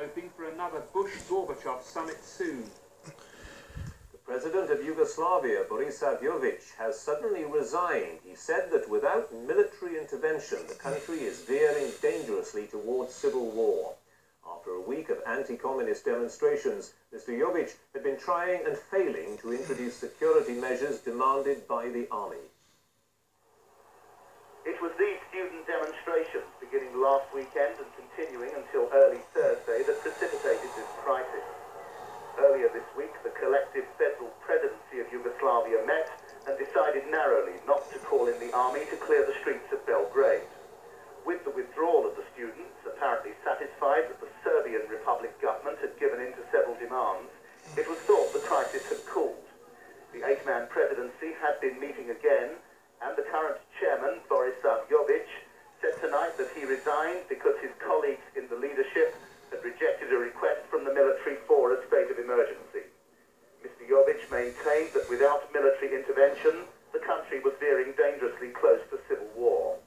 hoping for another Bush-Gorbachev summit soon. The President of Yugoslavia, Boris Tadić, has suddenly resigned. He said that without military intervention, the country is veering dangerously towards civil war. After a week of anti-communist demonstrations, Mr. Jovic had been trying and failing to introduce security measures demanded by the army. It was these student demonstrations beginning last weekend and continuing until early Thursday that precipitated this crisis. Earlier this week, the collective federal presidency of Yugoslavia met and decided narrowly not to call in the army to clear the streets of Belgrade. With the withdrawal of the students, apparently satisfied that the Serbian Republic government had given in to several demands, it was thought the crisis had cooled. The 8-man presidency had been meeting again, and the current chairman, Boris Tadić, said tonight that he resigned because his colleagues in the leadership had rejected a request from the military for a state of emergency. Mr. Jovic maintained that without military intervention, the country was veering dangerously close to civil war.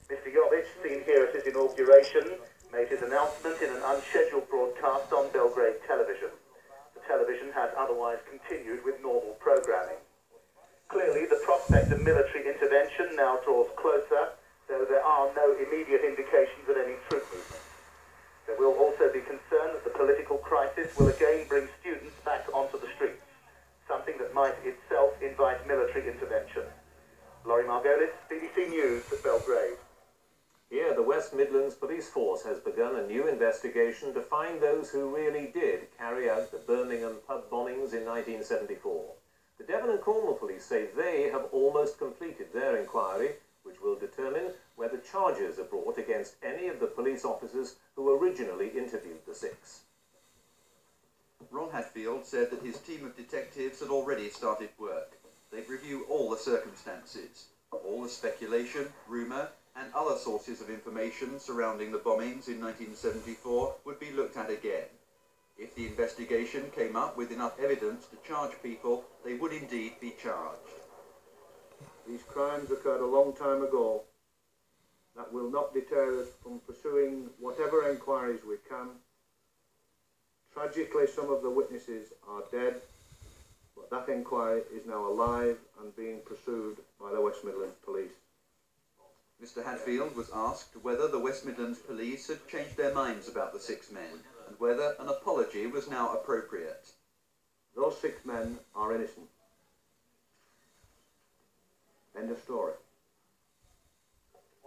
Mr. Jovic, seen here at his inauguration, made his announcement in an unscheduled broadcast on Belgrade television. The television had otherwise continued with normal programming. Clearly, the prospect of military intervention now draws closer, though there are no immediate indications of any troop movement. There will also be concern that the political crisis will again bring students back onto the streets, something that might itself invite military intervention. Laurie Margolis, BBC News at Belgrade. Here, the West Midlands Police Force has begun a new investigation to find those who really did carry out the Birmingham pub bombings in 1974. The Devon and Cornwall Police say they have almost completed their inquiry, which will determine whether charges are brought against any of the police officers who originally interviewed the 6. Ron Hadfield said that his team of detectives had already started work. They'd review all the circumstances, all the speculation, rumour and other sources of information surrounding the bombings in 1974 would be looked at again. If the investigation came up with enough evidence to charge people, they would indeed be charged. These crimes occurred a long time ago. That will not deter us from pursuing whatever inquiries we can. Tragically, some of the witnesses are dead, but that inquiry is now alive and being pursued by the West Midlands Police. Mr. Hadfield was asked whether the West Midlands Police had changed their minds about the 6 men and whether an apology was now appropriate. Those 6 men are innocent. End of story.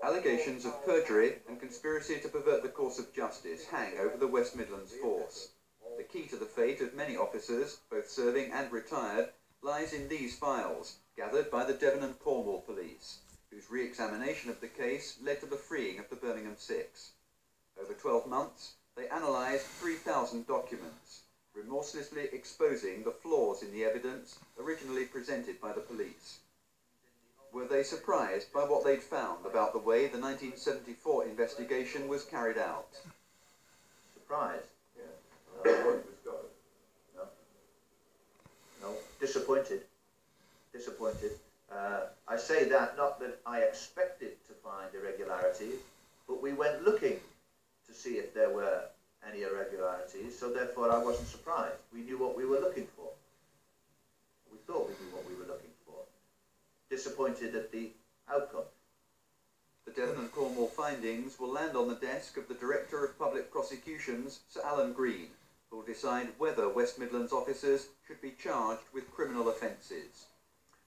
Allegations of perjury and conspiracy to pervert the course of justice hang over the West Midlands Force. The key to the fate of many officers, both serving and retired, lies in these files, gathered by the Devon and Cornwall Police, whose re-examination of the case led to the freeing of the Birmingham 6. Over 12 months, they analysed 3,000 documents, remorselessly exposing the flaws in the evidence originally presented by the police. Were they surprised by what they'd found about the way the 1974 investigation was carried out? Surprised? Yeah. No. No. Disappointed. Disappointed. I say that not that I expected to find irregularities, but we went looking to see if there were any irregularities, so therefore I wasn't surprised. We knew what we were looking for. We thought we knew what we were looking for. Disappointed at the outcome. The Devon and Cornwall findings will land on the desk of the Director of Public Prosecutions, Sir Alan Green, who will decide whether West Midlands officers should be charged with criminal offences.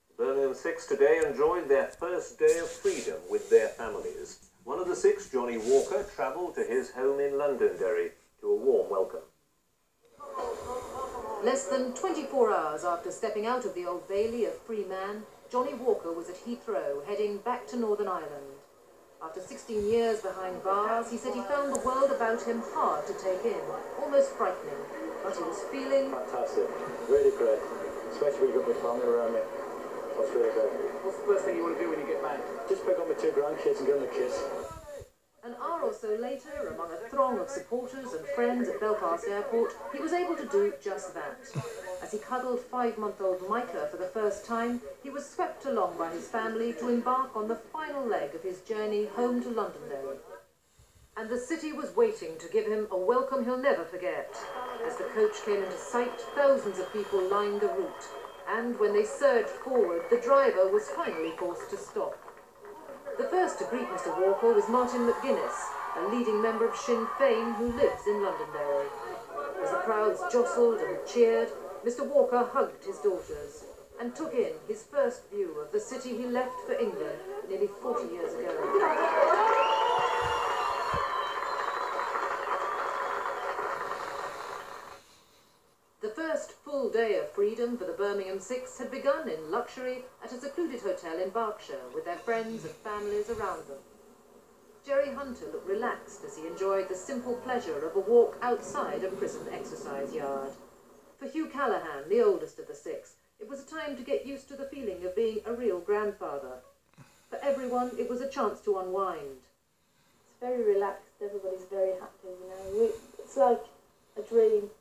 The Birmingham 6 today enjoyed their first day of freedom with their families. One of the 6, Johnny Walker, travelled to his home in Londonderry to a warm welcome. Less than 24 hours after stepping out of the Old Bailey a free man, Johnny Walker was at Heathrow, heading back to Northern Ireland. After 16 years behind bars, he said he found the world about him hard to take in, almost frightening. But he was feeling... Fantastic. Really great. Especially when you've got my family around me. That's really great. What's the first thing you want to do when you get back? Just pick up my 2 grandkids and give them a kiss. An hour or so later, among a throng of supporters and friends at Belfast Airport, he was able to do just that. As he cuddled 5-month-old Micah for the first time, he was swept along by his family to embark on the final leg of his journey home to Londonderry. and the city was waiting to give him a welcome he'll never forget. As the coach came into sight, thousands of people lined the route, and when they surged forward, the driver was finally forced to stop. The first to greet Mr. Walker was Martin McGuinness, a leading member of Sinn Féin who lives in Londonderry. As the crowds jostled and cheered, Mr. Walker hugged his daughters and took in his first view of the city he left for England nearly 40 years ago. The first full day of freedom for the Birmingham Six had begun in luxury at a secluded hotel in Berkshire with their friends and families around them. Jerry Hunter looked relaxed as he enjoyed the simple pleasure of a walk outside a prison exercise yard. For Hugh Callahan, the oldest of the six, it was a time to get used to the feeling of being a real grandfather. For everyone, it was a chance to unwind. It's very relaxed, everybody's very happy, you know. It's like a dream.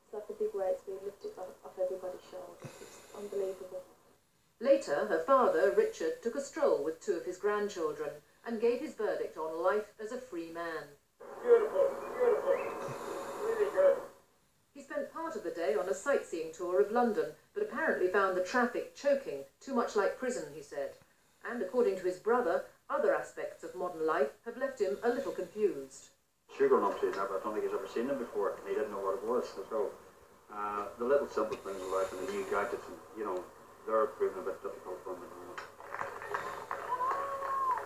It's like a big weight's being lifted off everybody's shoulders. It's unbelievable. Later, her father, Richard, took a stroll with two of his grandchildren and gave his verdict on life as a free man. Beautiful, beautiful. Really good. He spent part of the day on a sightseeing tour of London, but apparently found the traffic choking, too much like prison, he said. And according to his brother, other aspects of modern life have left him a little confused. Sugar lumps he'd never, I don't think he's ever seen them before, and he didn't know what it was. So the little simple things in life and the new gadgets, and, you know, they're proving a bit difficult for him at the moment.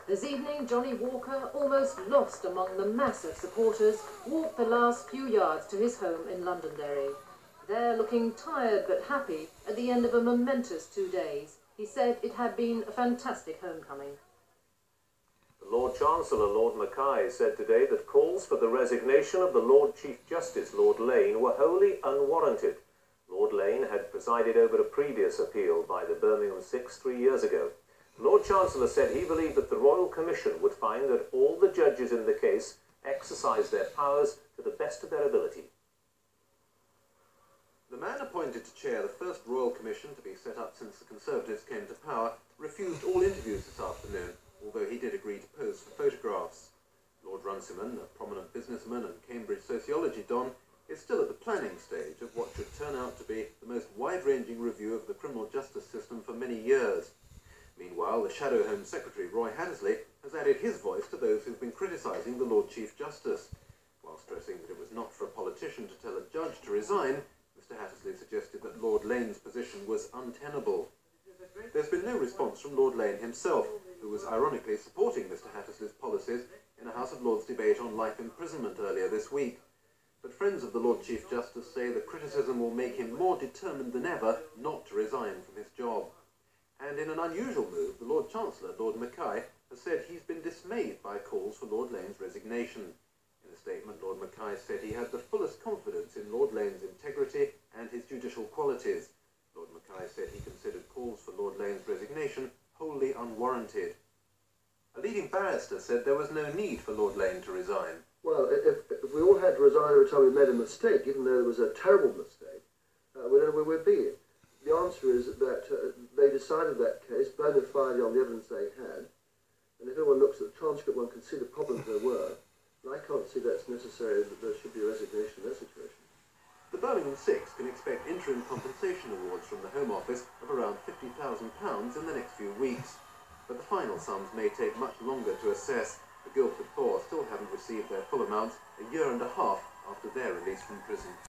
This evening, Johnny Walker, almost lost among the mass of supporters, walked the last few yards to his home in Londonderry. There, looking tired but happy at the end of a momentous 2 days, he said it had been a fantastic homecoming. The Lord Chancellor, Lord Mackay, said today that calls for the resignation of the Lord Chief Justice, Lord Lane, were wholly unwarranted. Lord Lane had presided over a previous appeal by the Birmingham Six 3 years ago. The Lord Chancellor said he believed that the Royal Commission would find that all the judges in the case exercised their powers to the best of their ability. The man appointed to chair the first Royal Commission to be set up since the Conservatives came to power refused all interviews this afternoon, although he did agree to pose for photographs. Lord Runciman, a prominent businessman and Cambridge sociology don, is still at the planning stage of what should turn out to be the most wide-ranging review of the criminal justice system for many years. Meanwhile, the Shadow Home Secretary, Roy Hattersley, has added his voice to those who've been criticising the Lord Chief Justice. While stressing that it was not for a politician to tell a judge to resign, Mr Hattersley suggested that Lord Lane's position was untenable. There's been no response from Lord Lane himself, who was ironically supporting Mr Hattersley's policies in a House of Lords debate on life imprisonment earlier this week. But friends of the Lord Chief Justice say the criticism will make him more determined than ever not to resign from his job. And in an unusual move, the Lord Chancellor, Lord Mackay, has said he's been dismayed by calls for Lord Lane's resignation. In a statement, Lord Mackay said he had the fullest confidence in Lord Lane's integrity and his judicial qualities. Lord Mackay said he considered calls for Lord Lane's resignation wholly unwarranted. A leading barrister said there was no need for Lord Lane to resign. Well, if we all had to resign every time we made a mistake, even though it was a terrible mistake, we don't know where we'd be. The answer is that they decided that case, bona fide on the evidence they had, and if anyone looks at the transcript, one can see the problems there were, and I can't see that's necessary, that there should be a resignation in that situation. The Birmingham Six can expect interim compensation awards from the Home Office of around £50,000 in the next few weeks, but the final sums may take much longer to assess. The Guildford Four still haven't received their full amounts a year and a half after their release from prison.